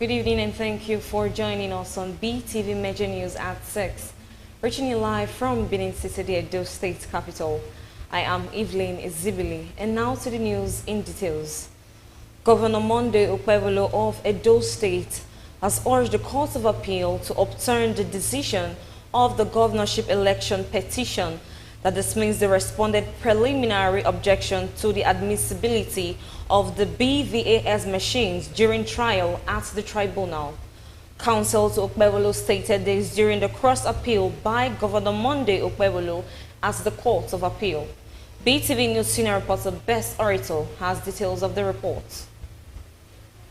Good evening and thank you for joining us on BeeTv Major News at 6. Reaching you live from Benin City, the Edo State capital. I am Evelyn Izibili, and now to the news in details. Governor Monday Okpebholo of Edo State has urged the Court of Appeal to overturn the decision of the governorship election petition that dismissed the responded preliminary objection to the admissibility of the BVAS machines during trial at the tribunal. Counsel to Okpebholo stated this during the cross-appeal by Governor Monday Okpebholo at the Court of Appeal. BeeTv News senior reporter Best Orator has details of the report.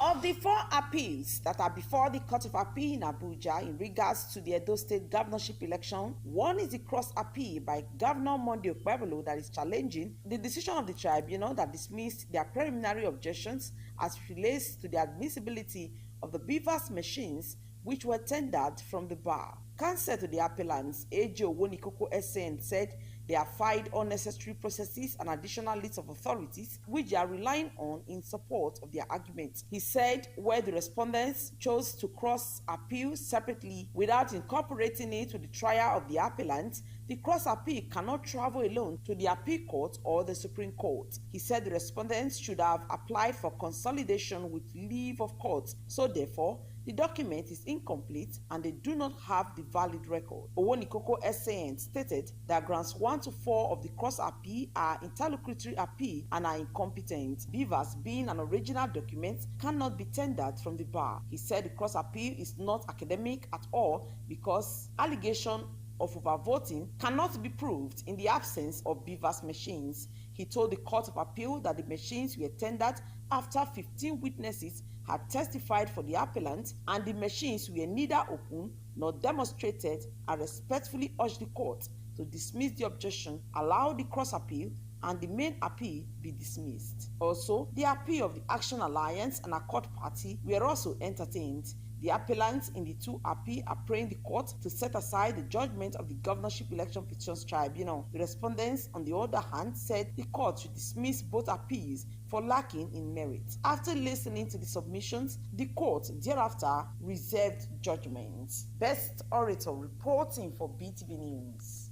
Of the 4 appeals that are before the Court of Appeal in Abuja in regards to the Edo State governorship election, one is the cross-appeal by Governor Monday Okpebholo that is challenging the decision of the tribunal that dismissed their preliminary objections as it relates to the admissibility of the BVAS machines which were tendered from the bar. Counsel to the appellants, A.J. Owonikoko S.N. said they have filed unnecessary processes and additional lists of authorities which they are relying on in support of their argument. He said where the respondents chose to cross-appeal separately without incorporating it to the trial of the appellant, the cross-appeal cannot travel alone to the appeal court or the Supreme Court. He said the respondents should have applied for consolidation with leave of court, so therefore the document is incomplete and they do not have the valid record. Owonikoko S.A.N. stated that grounds 1 to 4 of the cross-appeal are interlocutory appeal and are incompetent. BVAS, being an original document, cannot be tendered from the bar. He said the cross-appeal is not academic at all because allegation of overvoting cannot be proved in the absence of BVAS machines. He told the Court of Appeal that the machines were tendered after 15 witnesses had testified for the appellant and the machines were neither open nor demonstrated, and respectfully urged the court to dismiss the objection, allow the cross-appeal and the main appeal be dismissed. Also, the appeal of the Action Alliance and Accord Party were also entertained. The appellants in the 2 appeal are praying the court to set aside the judgment of the Governorship Election Petitions Tribunal. The respondents, on the other hand, said the court should dismiss both appeals for lacking in merit. After listening to the submissions, the court thereafter reserved judgment. Best Orator reporting for BeeTv News.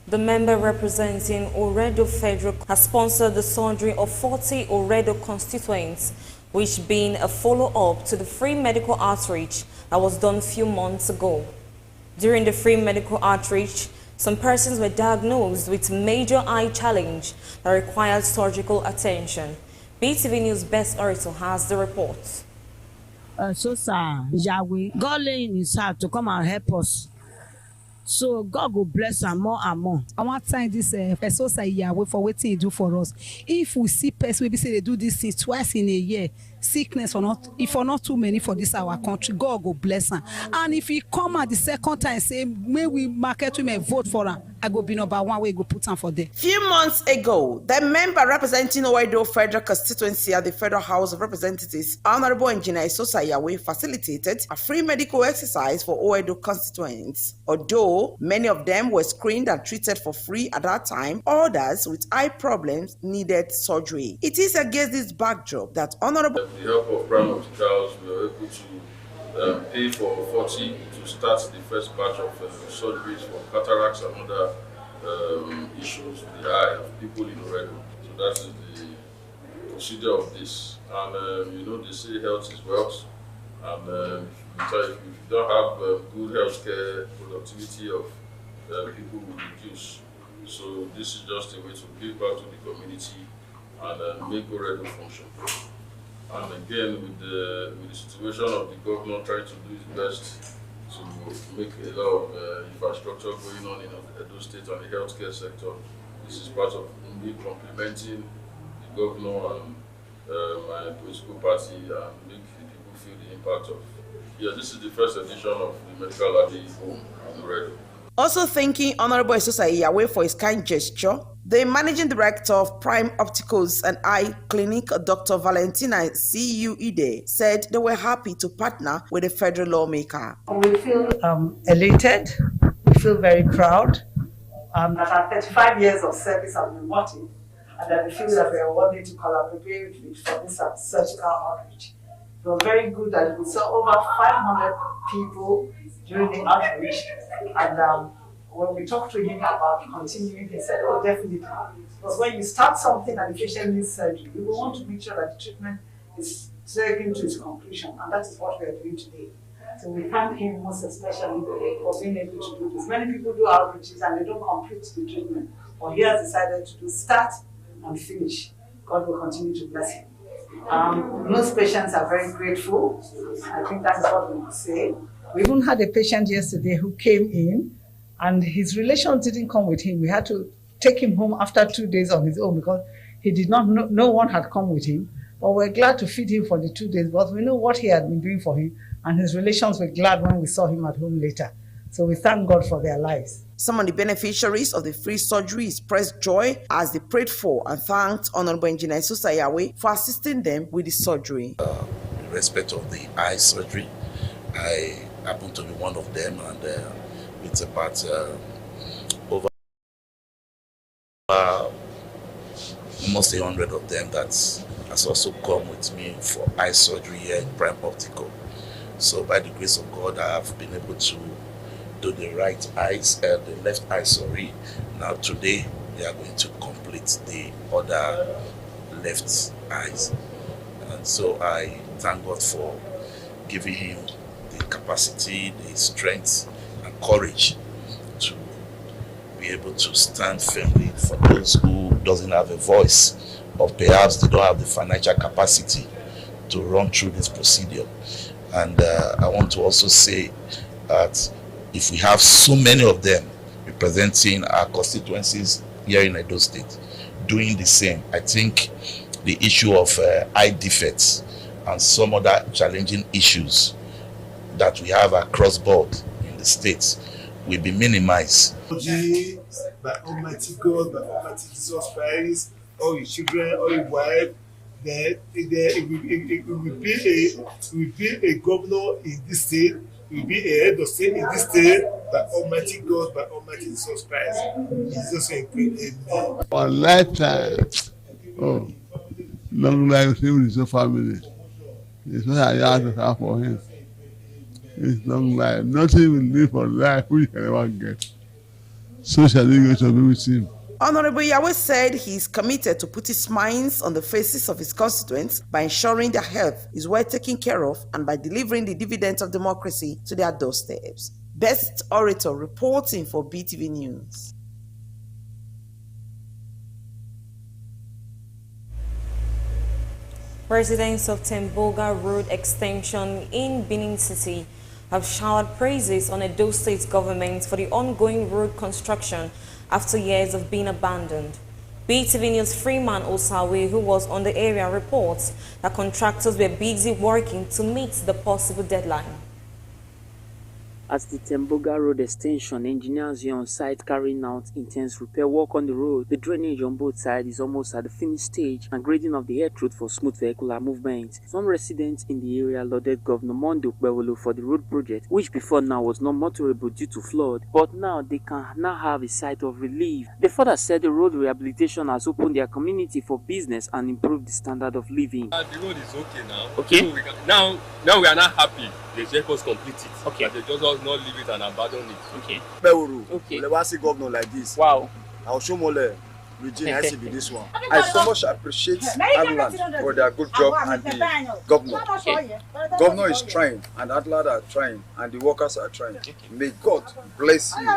The member representing Oredo Federal has sponsored the sundering of 40 Oredo constituents, which being a follow-up to the free medical outreach that was done a few months ago. During the free medical outreach, some persons were diagnosed with major eye challenge that required surgical attention. BeeTv News Best Orator has the report. Yahweh, God lay in his heart to come and help us. So God will bless am more and more. I want to thank this person Yahweh for what he do for us. If we see person we say they do this thing twice in a year, sickness or not, if or not too many for this our country, God will bless am. And if he come at the second time say, may we market women vote for him, I go be number 1 way go put him for there. Few months ago, the member representing Oredo Federal constituency at the Federal House of Representatives, Honorable Engineer Isosa Yahweh, facilitated a free medical exercise for Oredo constituents. Although many of them were screened and treated for free at that time, others with eye problems needed surgery. It is against this backdrop that Honorable... With the help of Prime Hospitals, we were able to pay for 40 to start the first batch of surgeries for cataracts and other issues with the eye of people in Oredo. So that is the procedure of this. And you know, they say health is wealth. And if you don't have good healthcare, productivity of people will reduce. So this is just a way to give back to the community and make Oredo function. And again, with the situation of the governor trying to do his best to make a lot of infrastructure going on in Edo State and the healthcare sector, this is part of me complementing the governor and my political party and make the people feel the impact of. Yeah, this is the first edition of the medical lobby home in Oredo. Also thanking Honorable Isosa Yahweh for his kind gesture, the Managing Director of Prime Opticals and Eye Clinic, Dr. Valentina C.U. Ide, said they were happy to partner with a federal lawmaker. We feel elated, we feel very proud that our 35 years of service have been worth it. and that they feel that we are worthy to collaborate with for this surgical outreach. It was very good that we saw over 500 people during the outreach, and when we talked to him about continuing, he said, oh, definitely. Because when you start something and the patient needs surgery, you will want to make sure that the treatment is taken to its conclusion, and that is what we are doing today. So we thank him most especially for being able to do this. Many people do outreaches and they don't complete the treatment, but he has decided to do start and finish. God will continue to bless him. Most patients are very grateful. I think that's what we would say. We even had a patient yesterday who came in, and his relations didn't come with him. We had to take him home after 2 days on his own because he did not know, no one had come with him. But we're glad to feed him for the 2 days because we know what he had been doing for him, and his relations were glad when we saw him at home later. So we thank God for their lives. Some of the beneficiaries of the free surgery expressed joy as they prayed for and thanked Honorable Engineer Susa Yahweh for assisting them with the surgery. In respect of the eye surgery, I happen to be one of them, and it's about over almost 100 of them that has also come with me for eye surgery here in Prime Optical. So by the grace of God, I have been able to do the right eyes, the left eye, sorry. Now today, they are going to complete the other left eyes. And so I thank God for giving him the capacity, the strength, and courage to be able to stand firmly for those who doesn't have a voice, or perhaps they don't have the financial capacity to run through this procedure. And I want to also say that if we have so many of them representing our constituencies here in Edo State doing the same, I think the issue of eye defects and some other challenging issues that we have across board in the states will be minimized. By Almighty God, by Almighty Jesus Christ, all your children, all your wife, then it will be a governor in this state, it will be a head of state in this state, by Almighty God, by Almighty Jesus Christ. In Jesus' name, amen. For lifetime, oh, long life with his family. It's what I ask to have for him. It's long life. Nothing will live for life we can ever get. So shall we go to be with him. Honorable Yahweh said he is committed to putting smiles on the faces of his constituents by ensuring their health is well taken care of and by delivering the dividends of democracy to their doorsteps. Best Orator reporting for BeeTv News. Residents of Temboga Road Extension in Benin City have showered praises on Edo State government for the ongoing road construction after years of being abandoned. BeeTv News Freeman Osawe, who was on the area, reports that contractors were busy working to meet the possible deadline. At the Temboga Road Extension, engineers are on site carrying out intense repair work on the road. The drainage on both sides is almost at the finished stage, and grading of the earth road for smooth vehicular movement. Some residents in the area lauded Governor Monday Ukbewolo for the road project, which before now was not motorable due to flood, but now they can now have a sight of relief. They further said the road rehabilitation has opened their community for business and improved the standard of living. The road is okay now. Okay. So now we are not happy. They help us complete it. Okay. But they just us not leave it and abandon it. Okay. Okay. Never see governor like this. Wow. I'll show more Regina has to be this one. I so much appreciate Adland for their good job and the governor. Okay. Governor is trying and Adland are trying and the workers are trying. May God bless you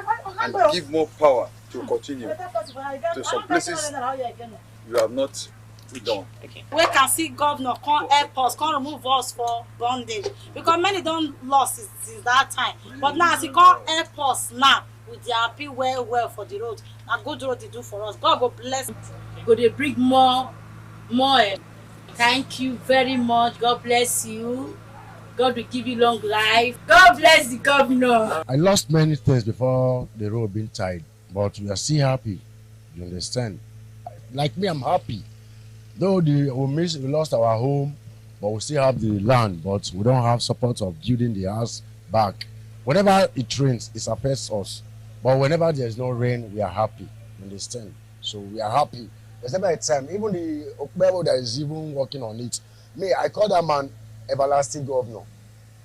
and give more power to continue to some places you have not done. Okay. We can see governor come help us, come remove us for bondage because many don't lost since that time. But now as he come help us now, we dey happy well for the road. A good road they do for us. God go bless. Go dey bring more. Thank you very much. God bless you. God will give you long life. God bless the governor. I lost many things before the road being tied, but we are still happy. You understand? Like me, I'm happy. Though we lost our home, but we still have the land, but we don't have support of building the house back. Whenever it rains, it affects us. But whenever there's no rain, we are happy. You understand? So we are happy. Except by the time, even the Okpebo that is even working on it, me, I call that man everlasting governor.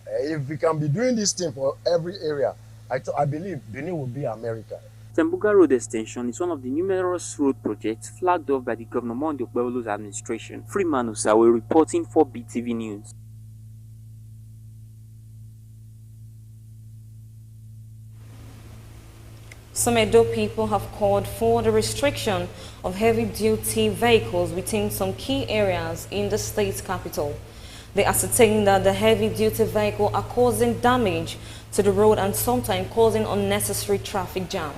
If we can be doing this thing for every area, I believe Benin will be America. Tembuga Road Extension is one of the numerous road projects flagged off by the Governor Monday Okpebolo's administration. Freeman Usawe reporting for BeeTv News. Some Edo people have called for the restriction of heavy-duty vehicles within some key areas in the state capital. They ascertain that the heavy-duty vehicles are causing damage to the road and sometimes causing unnecessary traffic jam.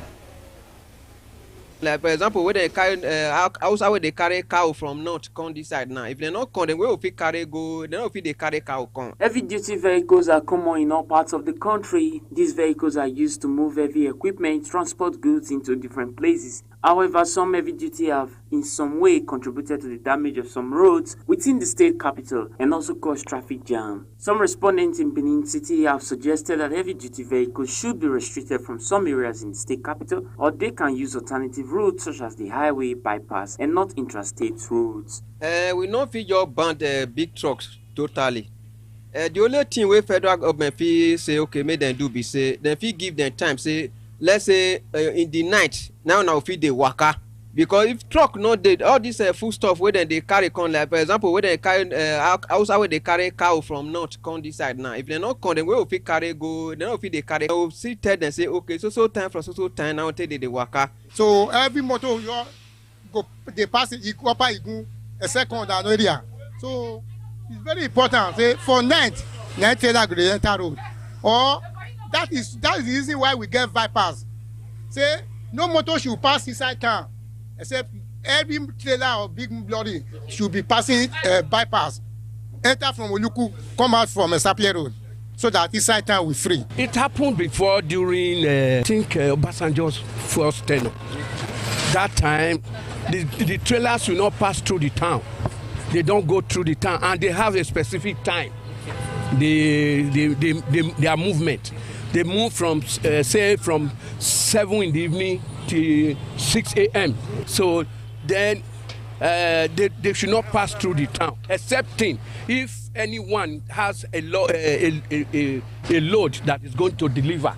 Like for example, where they carry outside where they carry cow from north come this side now. If they not come, then where will carry go? They don't fit they carry cow come. Heavy-duty vehicles are common in all parts of the country. These vehicles are used to move heavy equipment, transport goods into different places. However, some heavy-duty have in some way contributed to the damage of some roads within the state capital and also caused traffic jam. Some respondents in Benin City have suggested that heavy-duty vehicles should be restricted from some areas in the state capital, or they can use alternative routes such as the highway bypass and not intrastate roads. We not fit just ban the big trucks totally. The only thing where federal government feel say okay, make them do be say they feel give them time. Say let's say in the night now fit they waka, because if truck not dead, all this food stuff where they carry come, like for example where they carry outside where they carry cow from north come this side now. If they not come, then where will fit carry go? They not fit they carry. They will see tell them say okay, so time from so time now till they waka. So every motor you go they pass it upper a second down area. So it's very important. Say for night trailer go enter road, or that is the reason why we get bypass. Say no motor should pass inside town, except every trailer or big lorry should be passing bypass. Enter from Oluku, come out from Sapie Road, so that inside town we free. It happened before during I think Obasanjo's first tenure. That time the trailers will not pass through the town. They don't go through the town, and they have a specific time. Their movement. They move from say from 7 in the evening to 6 a.m. So then they should not pass through the town, excepting if anyone has a load that is going to deliver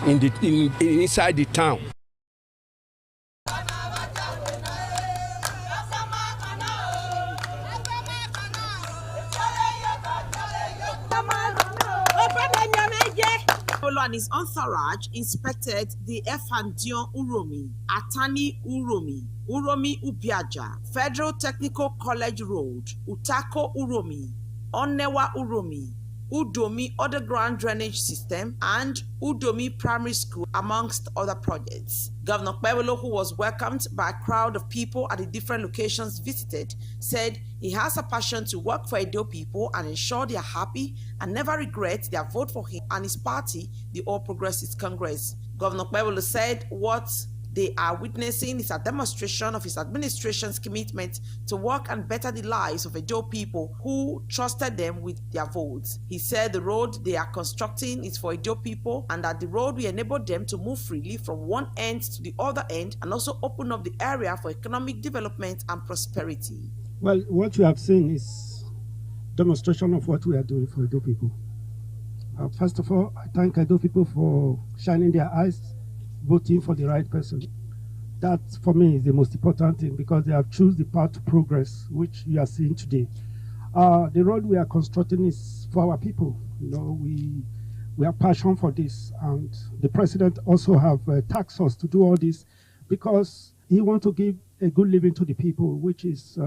inside the town. And his entourage inspected the Efandion Uromi, Atani Uromi, Uromi Ubiaja, Federal Technical College Road, Utako Uromi, Onewa Uromi, Udomi Underground Drainage System, and Udomi Primary School, amongst other projects. Governor Okpebolo, who was welcomed by a crowd of people at the different locations visited, said he has a passion to work for Edo people and ensure they are happy and never regret their vote for him and his party, the All Progressives Congress. Governor Okpebolo said what they are witnessing is a demonstration of his administration's commitment to work and better the lives of Edo people who trusted them with their votes. He said the road they are constructing is for Edo people, and that the road will enable them to move freely from one end to the other end and also open up the area for economic development and prosperity. Well, what you have seen is demonstration of what we are doing for Edo people. First of all, I thank Edo people for shining their eyes, voting for the right person. That, for me, is the most important thing, because they have chosen the path to progress, which we are seeing today. The road we are constructing is for our people. You know, we have passion for this, and the president also have tasked us to do all this because he wants to give a good living to the people, which is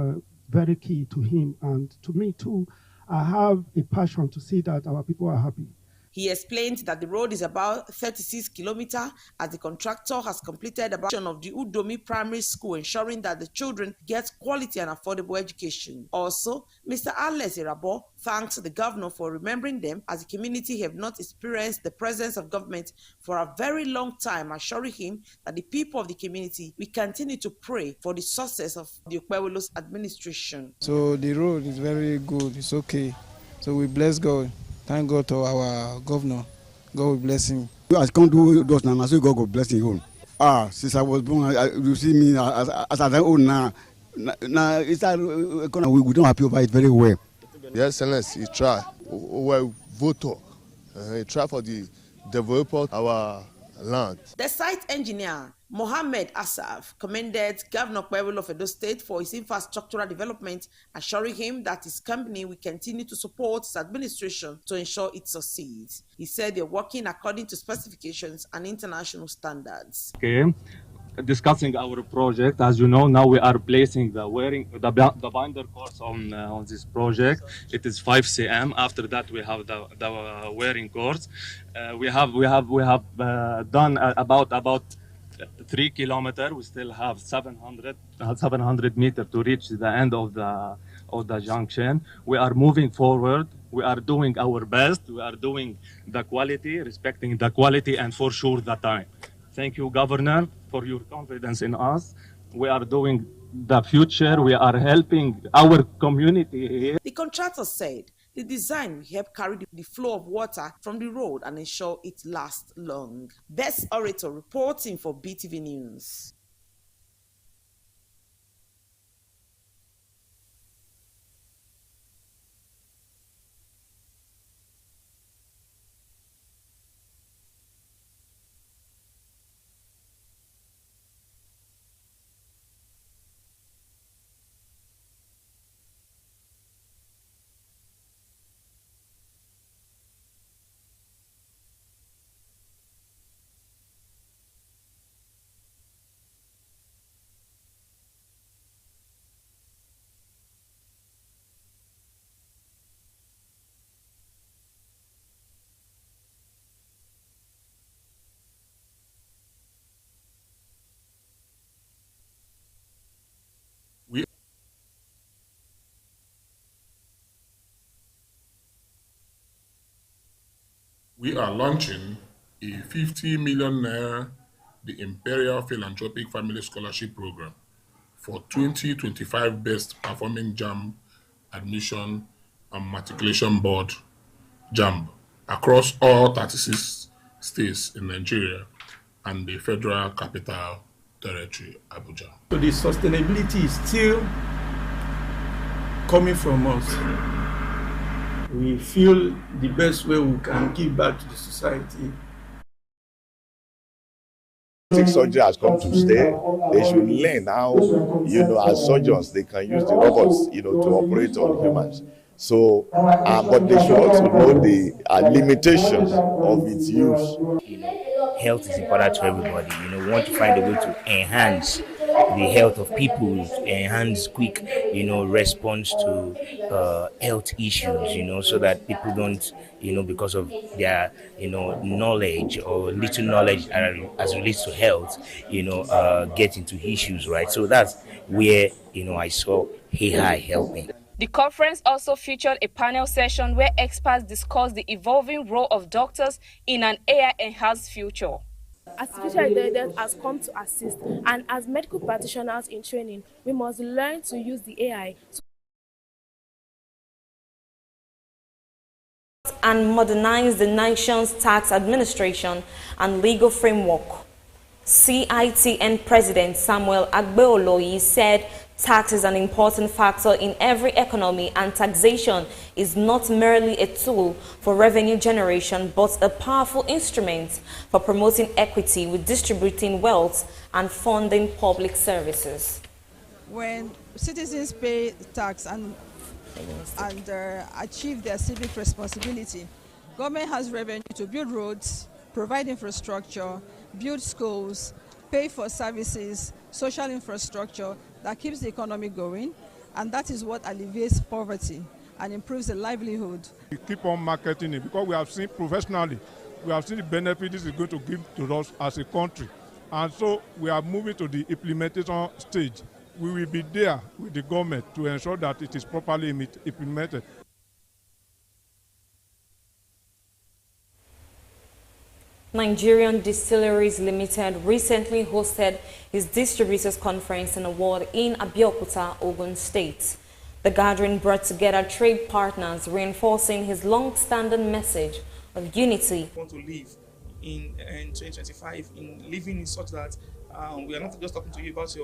very key to him and to me too. I have a passion to see that our people are happy. He explained that the road is about 36 kilometers, as the contractor has completed the construction of the Udomi Primary School, ensuring that the children get quality and affordable education. Also, Mr. Alex Irabo thanks the governor for remembering them, as the community have not experienced the presence of government for a very long time, assuring him that the people of the community will continue to pray for the success of the Okpebolo's administration. So the road is very good, it's okay. So we bless God. Thank God to our governor. God will bless him. I can't do those now, so God will bless him. Since I was born, you see me as I own now, Now it's that we don't happy over it very well. Your Excellency, he try. We vote. He try for the development of our land. The site engineer, Mohammed Asaf, commended Governor Kwebelo of Edo State for his infrastructural development, assuring him that his company will continue to support his administration to ensure it succeeds. He said they're working according to specifications and international standards. Okay. Discussing our project, as you know, now we are placing the binder course on this project. It is 5 cm. After that, we have the wearing course. We have done about 3 kilometers. We still have 700 meters to reach the end of the junction. We are moving forward. We are doing our best. We are doing the quality, respecting the quality, and for sure the time. Thank you, Governor, for your confidence in us. We are doing the future. We are helping our community here. The contractor said the design will help carry the flow of water from the road and ensure it lasts long. Best Orator reporting for BeeTv News. We are launching a 50 million naira, the Imperial Philanthropic Family Scholarship Program for 2025 Best Performing JAMB Admission and Matriculation Board JAMB across all 36 states in Nigeria and the Federal Capital Territory, Abuja. So the sustainability is still coming from us. We feel the best way we can give back to the society. Surgery has come to stay. They should learn how, as surgeons, they can use the robots, to operate on humans. So, but they should also know the limitations of its use. Health is important to everybody. We want to find a way to enhance the health of people, enhance quick, response to health issues, so that people don't, because of their, knowledge or little knowledge as relates to health, get into issues, right? So that's where, I saw AI helping. The conference also featured a panel session where experts discussed the evolving role of doctors in an AI-enhanced future. Artificial intelligence has come to assist, and as medical practitioners in training, we must learn to use the AI and modernize the nation's tax administration and legal framework. CITN President Samuel Agbeoloyi said tax is an important factor in every economy, and taxation is not merely a tool for revenue generation but a powerful instrument for promoting equity with distributing wealth and funding public services. When citizens pay tax and achieve their civic responsibility, government has revenue to build roads, provide infrastructure, build schools, pay for services, social infrastructure that keeps the economy going, and that is what alleviates poverty and improves the livelihood. We keep on marketing it because we have seen professionally, we have seen the benefit this is going to give to us as a country. And so we are moving to the implementation stage. We will be there with the government to ensure that it is properly implemented. Nigerian Distilleries Limited recently hosted its Distributors Conference and Award in Abeokuta, Ogun State. The gathering brought together trade partners, reinforcing his long-standing message of unity. We want to live in 2025, in living in such that we are not just talking to you about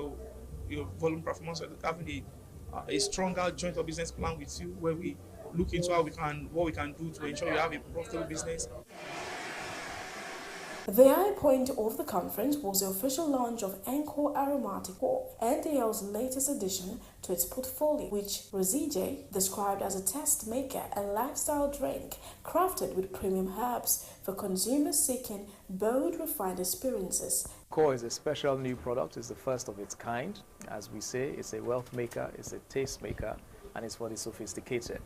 your volume performance, having a stronger joint or business plan with you, where we look into what we can do to ensure you have a profitable business. The high point of the conference was the official launch of Encore Aromatic Corp, NDL's latest addition to its portfolio, which Rosije described as a test maker and lifestyle drink crafted with premium herbs for consumers seeking bold, refined experiences. Core is a special new product. It's the first of its kind. As we say, it's a wealth maker, it's a taste maker, and it's for the sophisticated.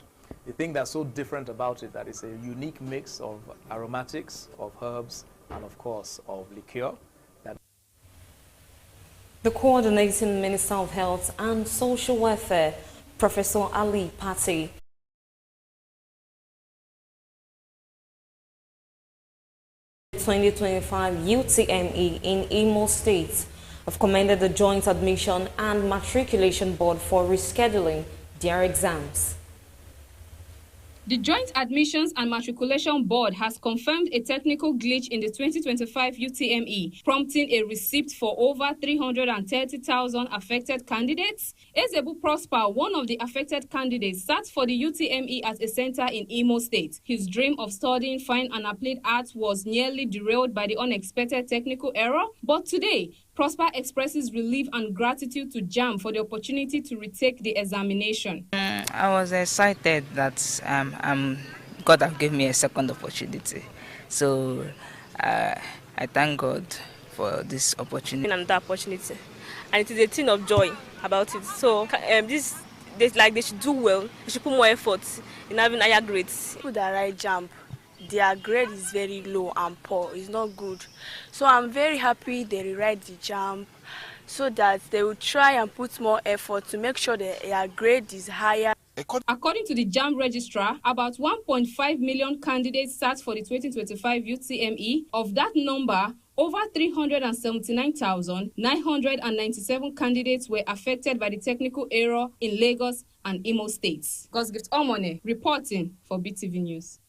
The thing that's so different about it, that it's a unique mix of aromatics, of herbs, and of course of liqueur. The coordinating Minister of Health and Social Welfare, Professor Ali Patti, the 2025 UTME in Imo State have commended the Joint Admission and Matriculation Board for rescheduling their exams. The Joint Admissions and Matriculation Board has confirmed a technical glitch in the 2025 UTME, prompting a receipt for over 330,000 affected candidates. Ezebu Prosper, one of the affected candidates, sat for the UTME at a center in Imo State. His dream of studying fine and applied arts was nearly derailed by the unexpected technical error, but today, Prosper expresses relief and gratitude to JAM for the opportunity to retake the examination. I was excited that God have given me a second opportunity. So I thank God for this opportunity. And that opportunity. And it is a thing of joy about it. So they should do well. They should put more effort in having higher grades. People that write JAM, their grade is very low and poor. It's not good. So I'm very happy they rewrite the JAM so that they will try and put more effort to make sure that their grade is higher. According to the JAM registrar, about 1.5 million candidates sat for the 2025 UTME. Of that number, over 379,997 candidates were affected by the technical error in Lagos and Imo states. Gosgift Omone reporting for BeeTv News.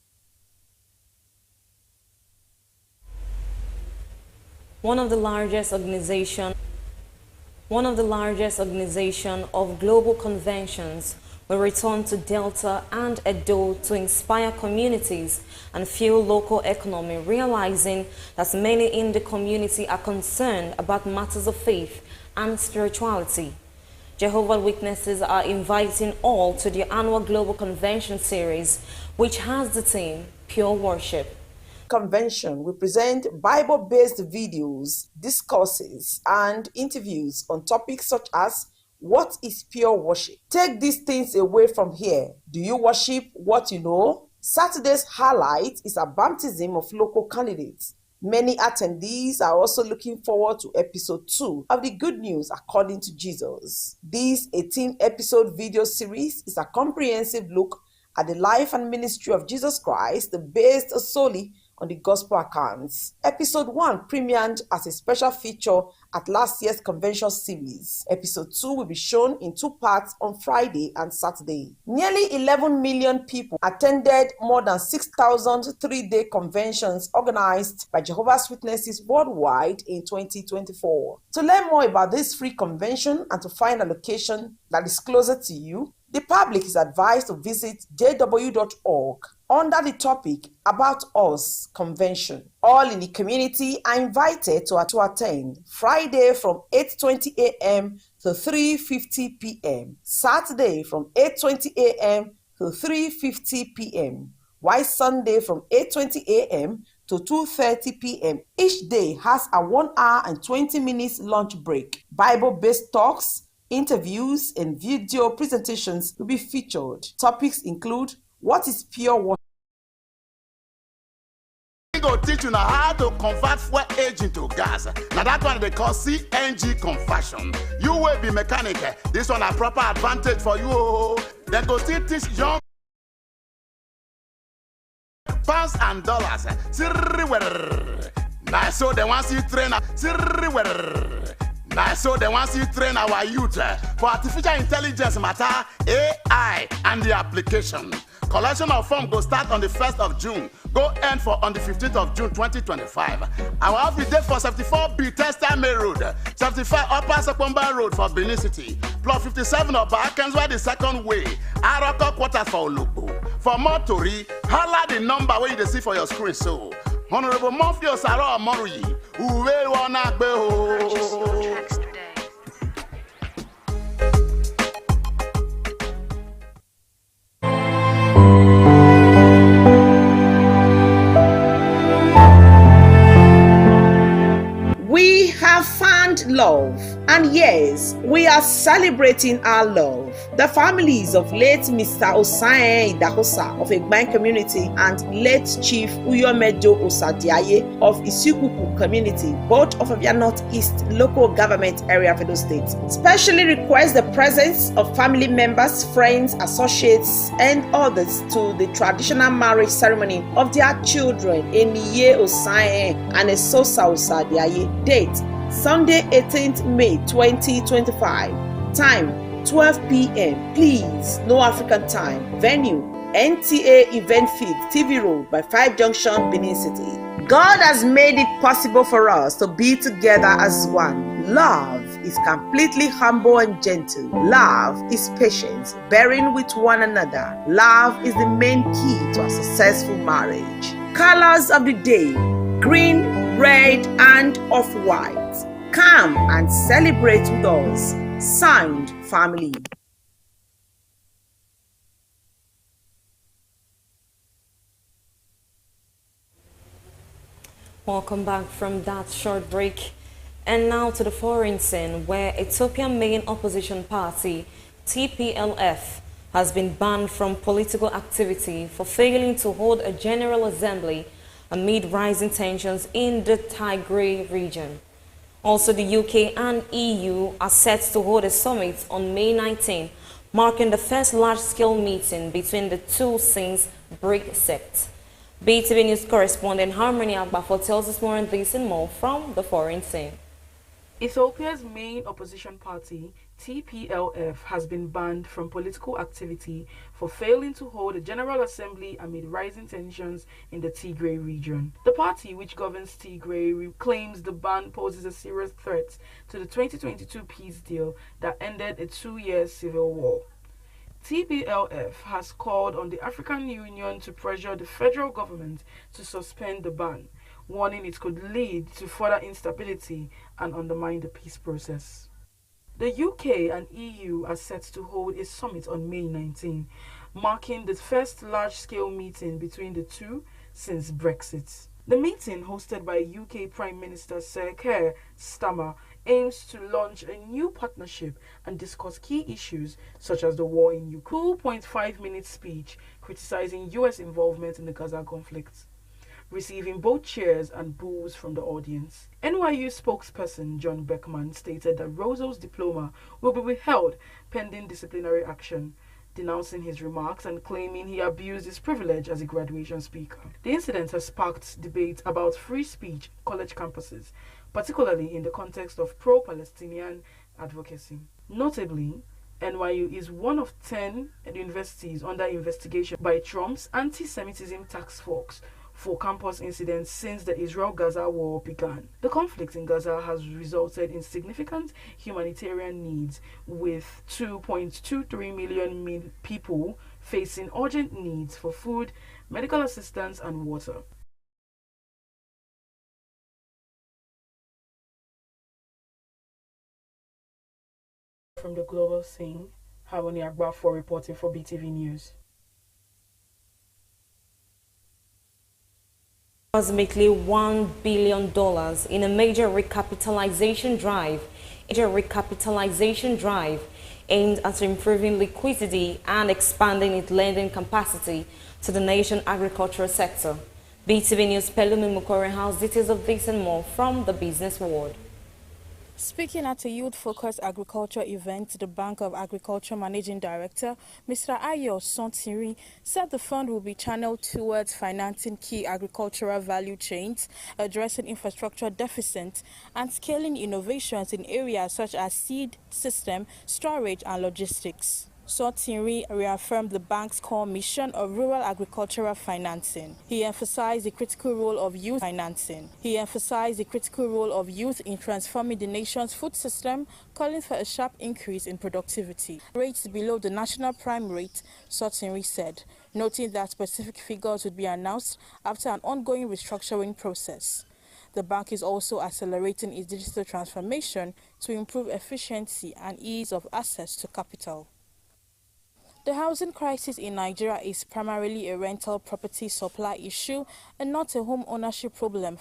One of the largest organization of global conventions will return to Delta and Edo to inspire communities and fuel local economy, realizing that many in the community are concerned about matters of faith and spirituality. Jehovah's Witnesses are inviting all to the annual Global Convention series, which has the theme Pure Worship. Convention will present Bible-based videos, discourses, and interviews on topics such as what is pure worship? Take these things away from here. Do you worship what you know? Saturday's highlight is a baptism of local candidates. Many attendees are also looking forward to episode 2 of the Good News According to Jesus. This 18-episode video series is a comprehensive look at the life and ministry of Jesus Christ, based solely on the gospel accounts. Episode 1 premiered as a special feature at last year's convention series. Episode 2 will be shown in 2 parts on Friday and Saturday. Nearly 11 million people attended more than 6,000 3-day conventions organized by Jehovah's Witnesses worldwide in 2024. To learn more about this free convention and to find a location that is closer to you, the public is advised to visit jw.org under the topic About Us Convention. All in the community are invited to attend Friday from 8:20 a.m. to 3:50 p.m. Saturday from 8:20 a.m. to 3:50 p.m. while Sunday from 8:20 a.m. to 2:30 p.m. Each day has a 1 hour and 20 minutes lunch break. Bible-based talks, interviews, and video presentations will be featured. Topics include what is pure worship. We go teach you now how to convert fuel age into gas. Now that one they call CNG conversion. You will be mechanic. This one a proper advantage for you. They go still teach young pounds and dollars. Now so they want you train. Now so they want you train our youth for artificial intelligence matter, AI, and the application. Collection of form go start on the 1st of June, go end for on the 15th of June 2025. Our office date for 74B Testa May Road, 75 Upper Sekomba Road for Benin City, plot 57 of Bakenswa the second way, Aroko quarters for Olugbo. For more tori, holla the number where you see for your screen. So, Honorable Mofio Saro Moruyi, Uwe Wanagbe. We have found love, and yes, we are celebrating our love. The families of late Mr. Osae Idahosa of Egban community and late Chief Uyomejo Osadiaye of Isikuku community, both of Abia Northeast local government area of Edo State, specially request the presence of family members, friends, associates, and others to the traditional marriage ceremony of their children, Eniye Osae and Esosa Osadiaye. Date Sunday 18th May 2025. Time 12 p.m. Please, no African time. Venue NTA Event Field, TV Road by 5 Junction, Benin City. God has made it possible for us to be together as one. Love is completely humble and gentle. Love is patient, bearing with one another. Love is the main key to a successful marriage. Colors of the day: green, red, and off-white. Come and celebrate with us. Signed, family. Welcome back from that short break. And now to the foreign scene, where Ethiopian main opposition party, TPLF, has been banned from political activity for failing to hold a general assembly amid rising tensions in the Tigray region. Also, the UK and EU are set to hold a summit on May 19, marking the first large-scale meeting between the two since Brexit. BeeTv News correspondent Harmony Agbafo tells us more on this and more from the foreign scene. Ethiopia's main opposition party, TPLF, has been banned from political activity for failing to hold a general assembly amid rising tensions in the Tigray region. The party, which governs Tigray, claims the ban poses a serious threat to the 2022 peace deal that ended a 2-year civil war. TPLF has called on the African Union to pressure the federal government to suspend the ban, warning it could lead to further instability and undermine the peace process. The UK and EU are set to hold a summit on May 19, marking the first large-scale meeting between the two since Brexit. The meeting, hosted by UK Prime Minister Sir Keir Starmer, aims to launch a new partnership and discuss key issues such as the war in Ukraine. 2.5-minute speech criticizing US involvement in the Gaza conflict, receiving both cheers and boos from the audience. NYU spokesperson John Beckman stated that Rozo's diploma will be withheld pending disciplinary action, denouncing his remarks and claiming he abused his privilege as a graduation speaker. The incident has sparked debate about free speech on college campuses, particularly in the context of pro-Palestinian advocacy. Notably, NYU is one of 10 universities under investigation by Trump's anti-Semitism task force for campus incidents since the Israel-Gaza war began. The conflict in Gaza has resulted in significant humanitarian needs, with 2.23 million people facing urgent needs for food, medical assistance, and water. From the global scene, Harmony Agbafo reporting for BeeTv News. Approximately $1 billion in a major recapitalization drive aimed at improving liquidity and expanding its lending capacity to the nation's agricultural sector. BeeTv News Pelumi Mukore has details of this and more from the business world. Speaking at a youth-focused agriculture event, the Bank of Agriculture Managing Director, Mr. Ayo Sontiri, said the fund will be channeled towards financing key agricultural value chains, addressing infrastructure deficits, and scaling innovations in areas such as seed system, storage, and logistics. Sotinri reaffirmed the bank's core mission of rural agricultural financing. He emphasized the critical role of youth financing. He emphasized the critical role of youth in transforming the nation's food system, calling for a sharp increase in productivity. Rates below the national prime rate, Sotinri said, noting that specific figures would be announced after an ongoing restructuring process. The bank is also accelerating its digital transformation to improve efficiency and ease of access to capital. The housing crisis in Nigeria is primarily a rental property supply issue and not a home ownership problem.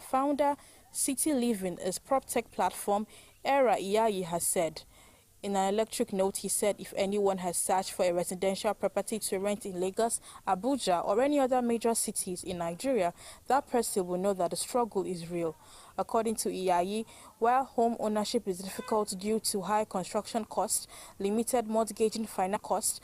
Founder, City Living, is prop tech platform Era Iyayi has said. In an electric note, he said if anyone has searched for a residential property to rent in Lagos, Abuja, or any other major cities in Nigeria, that person will know that the struggle is real. According to Iyayi, while home ownership is difficult due to high construction costs, limited mortgaging financing,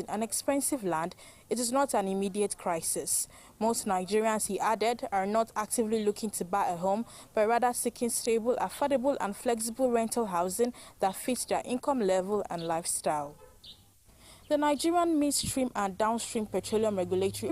and expensive land, it is not an immediate crisis. Most Nigerians, he added, are not actively looking to buy a home, but rather seeking stable, affordable, and flexible rental housing that fits their income level and lifestyle. The Nigerian Midstream and Downstream Petroleum Regulatory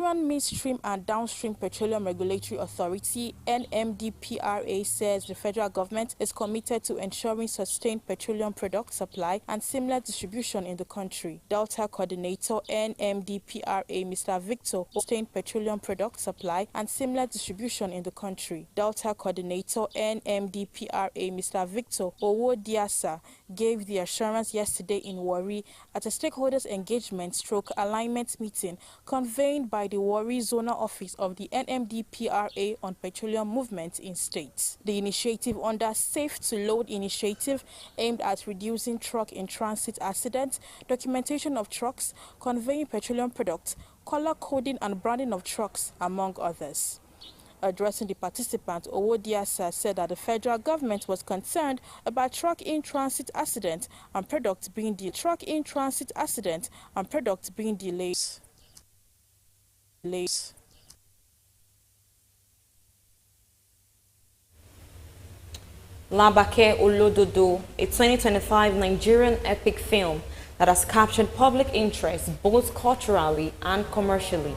Authority (NMDPRA) says the federal government is committed to ensuring sustained petroleum product supply and seamless distribution in the country. Delta Coordinator NMDPRA Mr. Victor sustained petroleum product supply and seamless distribution in the country. Delta Coordinator NMDPRA Mr. Victor Owodiasa gave the assurance yesterday in Warri at a stakeholders engagement/alignment meeting convened by the Warri Zonal Office of the NMDPRA on petroleum movement in states. The initiative under Safe to Load initiative aimed at reducing truck-in-transit accidents, documentation of trucks, conveying petroleum products, color coding and branding of trucks, among others. Addressing the participants, Owodiasa said that the federal government was concerned about truck-in-transit accidents and products being delayed. Labake Olododo, a 2025 Nigerian epic film that has captured public interest both culturally and commercially.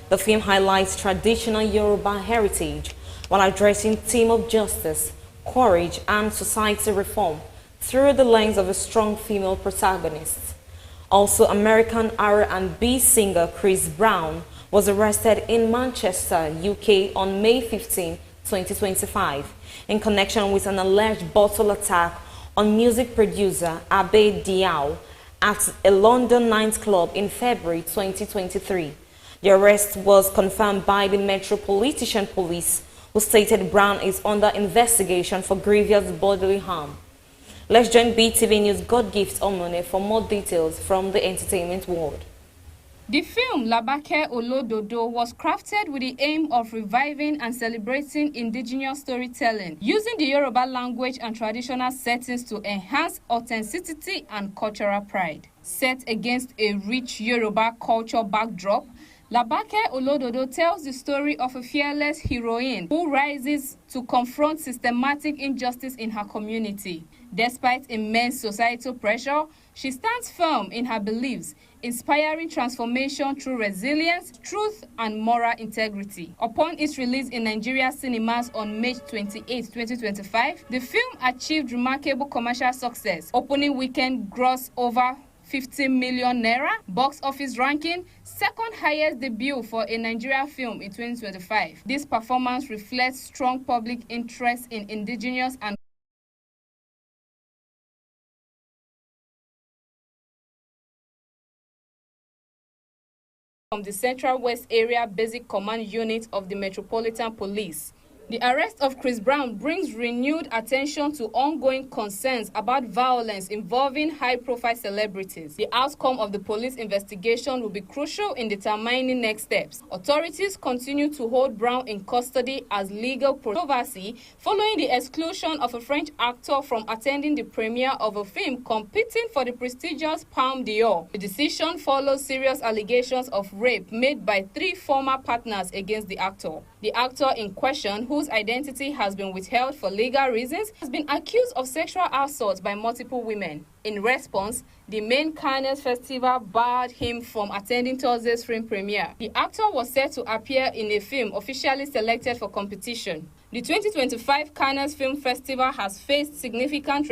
The film highlights traditional Yoruba heritage while addressing themes of justice, courage, and society reform through the lens of a strong female protagonist. Also, American R&B singer Chris Brown was arrested in Manchester, UK on May 15, 2025, in connection with an alleged bottle attack on music producer Abe Diao at a London nightclub in February 2023. The arrest was confirmed by the Metropolitan Police, who stated Brown is under investigation for grievous bodily harm. Let's join BeeTv News God Gift Omone for more details from the entertainment world. The film Labake Olododo was crafted with the aim of reviving and celebrating indigenous storytelling, using the Yoruba language and traditional settings to enhance authenticity and cultural pride. Set against a rich Yoruba culture backdrop, Labake Olododo tells the story of a fearless heroine who rises to confront systematic injustice in her community. Despite immense societal pressure, she stands firm in her beliefs, inspiring transformation through resilience, truth, and moral integrity. Upon its release in Nigeria cinemas on May 28, 2025, the film achieved remarkable commercial success, opening weekend gross over 50 million naira, box office ranking second highest debut for a Nigerian film in 2025. This performance reflects strong public interest in indigenous and from the Central West Area Basic Command Unit of the Metropolitan Police. The arrest of Chris Brown brings renewed attention to ongoing concerns about violence involving high-profile celebrities. The outcome of the police investigation will be crucial in determining next steps. Authorities continue to hold Brown in custody as legal controversy following the exclusion of a French actor from attending the premiere of a film competing for the prestigious Palme d'Or. The decision follows serious allegations of rape made by 3 former partners against the actor. The actor in question, who whose identity has been withheld for legal reasons, has been accused of sexual assault by multiple women. In response, the main Cannes Festival barred him from attending Thursday's film premiere. The actor was set to appear in a film officially selected for competition. The 2025 Cannes Film Festival has faced significant